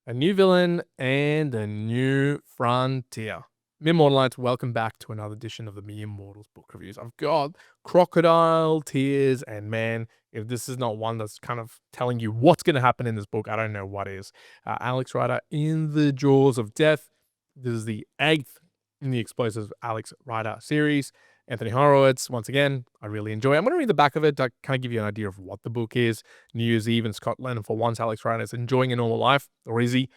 A new villain and a new frontier. Mere Mortalites, welcome back to another edition of the Mere Mortals book reviews. I've got Crocodile Tears, and man, if this is not one that's kind of telling you what's going to happen in this book, I don't know what is. Alex Rider in the Jaws of Death. This is the 8th in the Explosive Alex Rider series. Anthony Horowitz, once again, I really enjoy. I'm going to read the back of it to kind of give you an idea of what the book is. New Year's Eve in Scotland, and for once, Alex Rider is enjoying a normal life, or is he?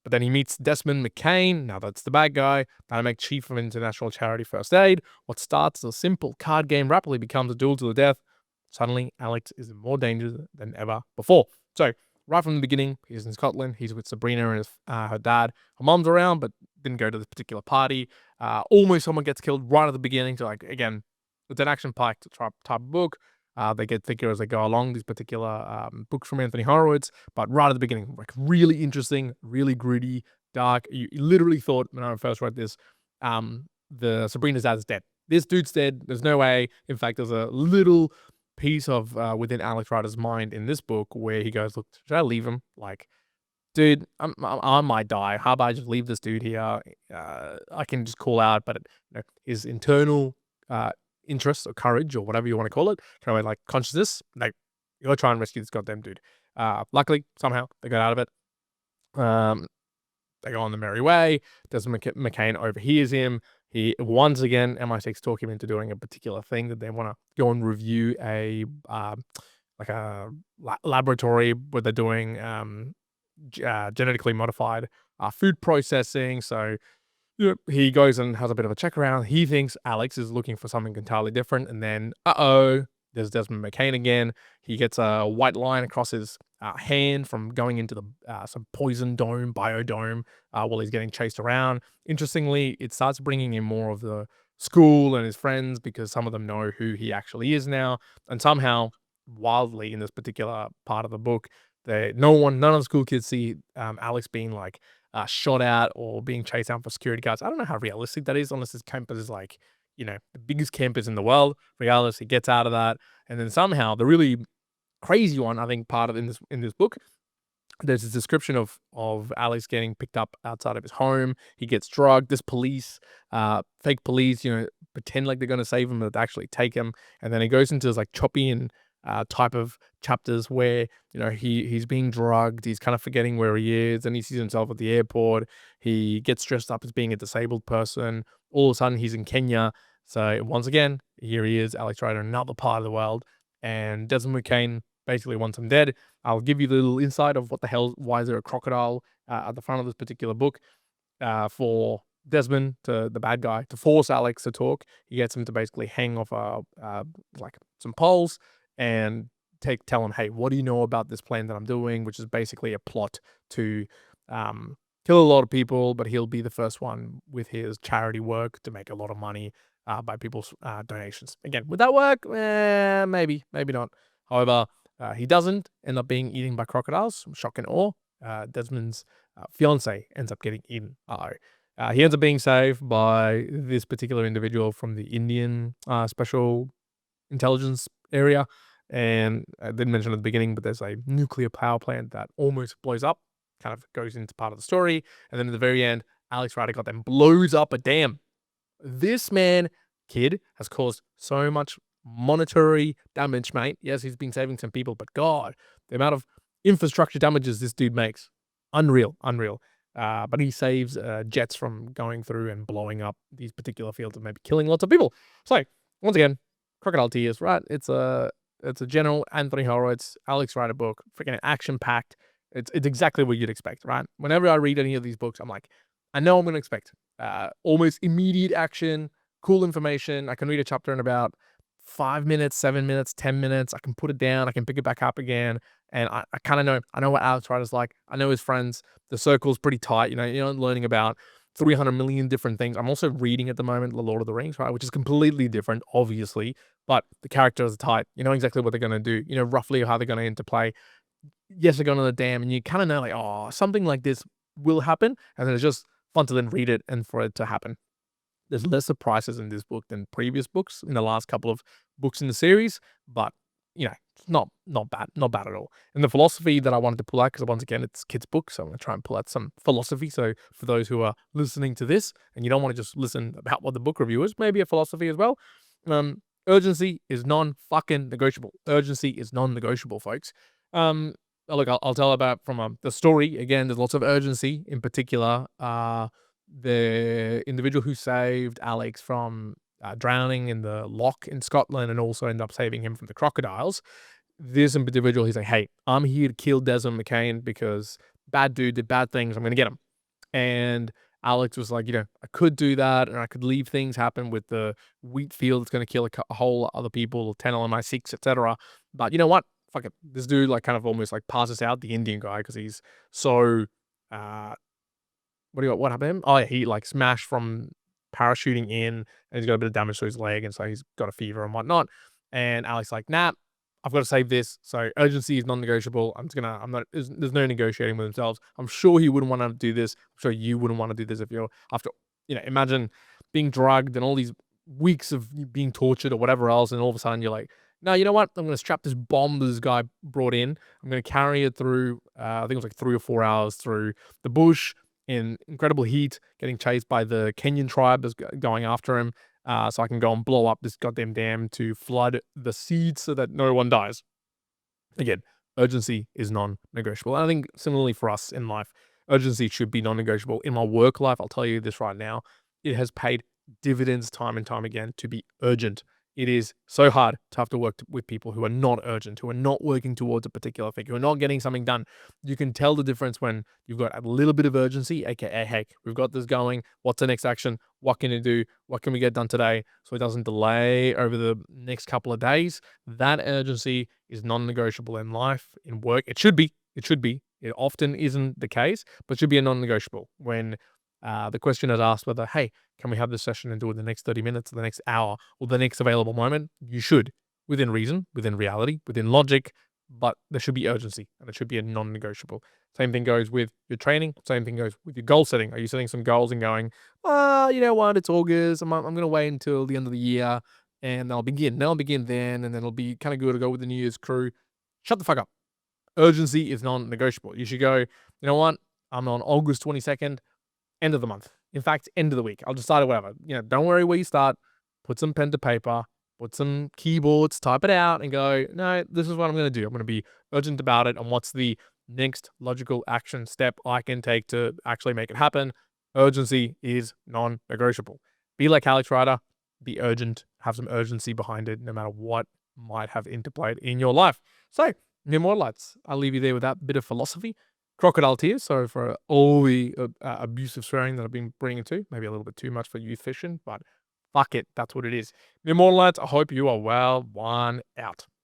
But then he meets Desmond McCain, now that's the bad guy, dynamic chief of international charity First Aid. What starts as a simple card game rapidly becomes a duel to the death. Suddenly, Alex is in more danger than ever before. So, right from the beginning, he's in Scotland, he's with Sabrina and her dad. Her mom's around, but didn't go to this particular party. Almost someone gets killed right at the beginning. So, like, again, it's an action-packed type of book. They get thicker as they go along, these particular books from Anthony Horowitz. But right at the beginning, like, really interesting, really gritty, dark. You literally thought when I first read this, the Sabrina's dad is dead. This dude's dead. There's no way. In fact, there's a little piece of within Alex Rider's mind in this book where he goes, "Look, should I leave him? Like, dude, I might die. How about I just leave this dude here? I can just call out, but his internal interest or courage or whatever you want to call it, kind of like consciousness, like, you gotta try and rescue this goddamn dude." Luckily, somehow they got out of it. They go on the merry way. Desmond McCain overhears him. He once again, MI6 talk him into doing a particular thing that they want to go and review a like a laboratory where they're doing genetically modified food processing. So he goes and has a bit of a check around. He thinks Alex is looking for something entirely different, and then there's Desmond McCain again. He gets a white line across his hand from going into the some poison dome, biodome, while he's getting chased around. Interestingly, it starts bringing in more of the school and his friends because some of them know who he actually is now, and somehow, wildly in this particular part of the book, none of the school kids see Alex being like shot at or being chased out for security guards. I don't know how realistic that is, unless his campus is like, the biggest campus in the world. Regardless, he gets out of that, and then somehow the really crazy one, I think, part of in this book, there's this description of Alex getting picked up outside of his home. He gets drugged. This police, fake police, pretend like they're going to save him, but they actually take him. And then it goes into this like choppy and type of chapters where he's being drugged. He's kind of forgetting where he is, and he sees himself at the airport. He gets dressed up as being a disabled person. All of a sudden, he's in Kenya. So once again, here he is, Alex Rider, another part of the world, and Desmond McCain basically wants him dead. I'll give you the little insight of what the hell, why is there a crocodile at the front of this particular book. For Desmond, to the bad guy, to force Alex to talk, he gets him to basically hang off like some poles and tell him, hey, what do you know about this plan that I'm doing, which is basically a plot to kill a lot of people, but he'll be the first one with his charity work to make a lot of money by people's donations. Again, would that work? Maybe not. However, he doesn't end up being eaten by crocodiles. Shock and awe. Desmond's fiance ends up getting eaten. He ends up being saved by this particular individual from the Indian special intelligence area. And I didn't mention at the beginning, but there's a nuclear power plant that almost blows up, kind of goes into part of the story. And then at the very end, Alex Rider got them blows up a dam. This kid has caused so much monetary damage, mate. Yes, he's been saving some people, but God, the amount of infrastructure damages this dude makes, unreal. But he saves jets from going through and blowing up these particular fields and maybe killing lots of people. So once again, Crocodile Tears, right? It's a general Anthony Horowitz, Alex Rider book, freaking action packed. It's exactly what you'd expect, right? Whenever I read any of these books, I'm like, I know I'm going to expect almost immediate action, cool information. I can read a chapter in about 5 minutes, 7 minutes, 10 minutes. I can put it down. I can pick it back up again. And I kind of know. I know what Alex Rider's like. I know his friends. The circle's pretty tight. You're learning about 300 million different things. I'm also reading at the moment The Lord of the Rings, right, which is completely different, obviously. But the characters are tight. You know exactly what they're going to do. You know roughly how they're going to interplay. Yes, they're going to the dam, and you kind of know, like, oh, something like this will happen. And then it's just fun to then read it and for it to happen. There's less surprises in this book than previous books in the last couple of books in the series, but you know, it's not bad, not bad at all. And the philosophy that I wanted to pull out, because once again, it's kids' book, so I'm gonna try and pull out some philosophy. So for those who are listening to this and you don't want to just listen about what the book review is, maybe a philosophy as well. Urgency is non-fucking negotiable. Urgency is non-negotiable, folks. Look, I'll tell about from the story. Again, there's lots of urgency. In particular, the individual who saved Alex from drowning in the loch in Scotland and also ended up saving him from the crocodiles. This individual, he's like, hey, I'm here to kill Desmond McCain because bad dude did bad things. I'm going to get him. And Alex was like, I could do that and I could leave things happen with the wheat field that's going to kill a whole other people, 10 LMI6, etc. But you know what? Fuck it. This dude like kind of almost like passes out, the Indian guy, because he's so uh what happened to him? Oh yeah, he like smashed from parachuting in and he's got a bit of damage to his leg and so he's got a fever and whatnot. And Alex like, nah, I've got to save this. So urgency is non-negotiable. I'm not, there's no negotiating with themselves. I'm sure he wouldn't want to do this. I'm sure you wouldn't want to do this if you're after, imagine being drugged and all these weeks of being tortured or whatever else. And all of a sudden you're like, no, you know what? I'm going to strap this bomb that this guy brought in. I'm going to carry it through, I think it was like 3 or 4 hours through the bush in incredible heat, getting chased by the Kenyan tribe that's going after him. So I can go and blow up this goddamn dam to flood the seeds so that no one dies. Again, urgency is non-negotiable. And I think similarly for us in life, urgency should be non-negotiable. In my work life, I'll tell you this right now, it has paid dividends time and time again to be urgent. It is so hard to have to work with people who are not urgent, who are not working towards a particular thing, who are not getting something done. You can tell the difference when you've got a little bit of urgency, aka, hey, we've got this going. What's the next action? What can you do? What can we get done today so it doesn't delay over the next couple of days? That urgency is non-negotiable in life, in work. It should be. It should be. It often isn't the case, but should be a non-negotiable when the question is asked whether, hey, can we have this session and do it the next 30 minutes, or the next hour, or the next available moment? You should, within reason, within reality, within logic, but there should be urgency and it should be a non-negotiable. Same thing goes with your training. Same thing goes with your goal setting. Are you setting some goals and going, you know what, it's August. I'm going to wait until the end of the year and I'll begin. Then I'll begin then, and then it'll be kind of good to go with the New Year's crew. Shut the fuck up. Urgency is non-negotiable. You should go, you know what, I'm on August 22nd. End of the month. In fact, end of the week. I'll decide whatever. Don't worry where you start. Put some pen to paper, put some keyboards, type it out and go, no, this is what I'm going to do. I'm going to be urgent about it. And what's the next logical action step I can take to actually make it happen? Urgency is non-negotiable. Be like Alex Rider, be urgent, have some urgency behind it, no matter what might have interplayed in your life. So, Immortalites, I'll leave you there with that bit of philosophy. Crocodile Tears, sorry for all the abusive swearing that I've been bringing to. Maybe a little bit too much for youth fiction, but fuck it, that's what it is. Immortalites, I hope you are well. One out.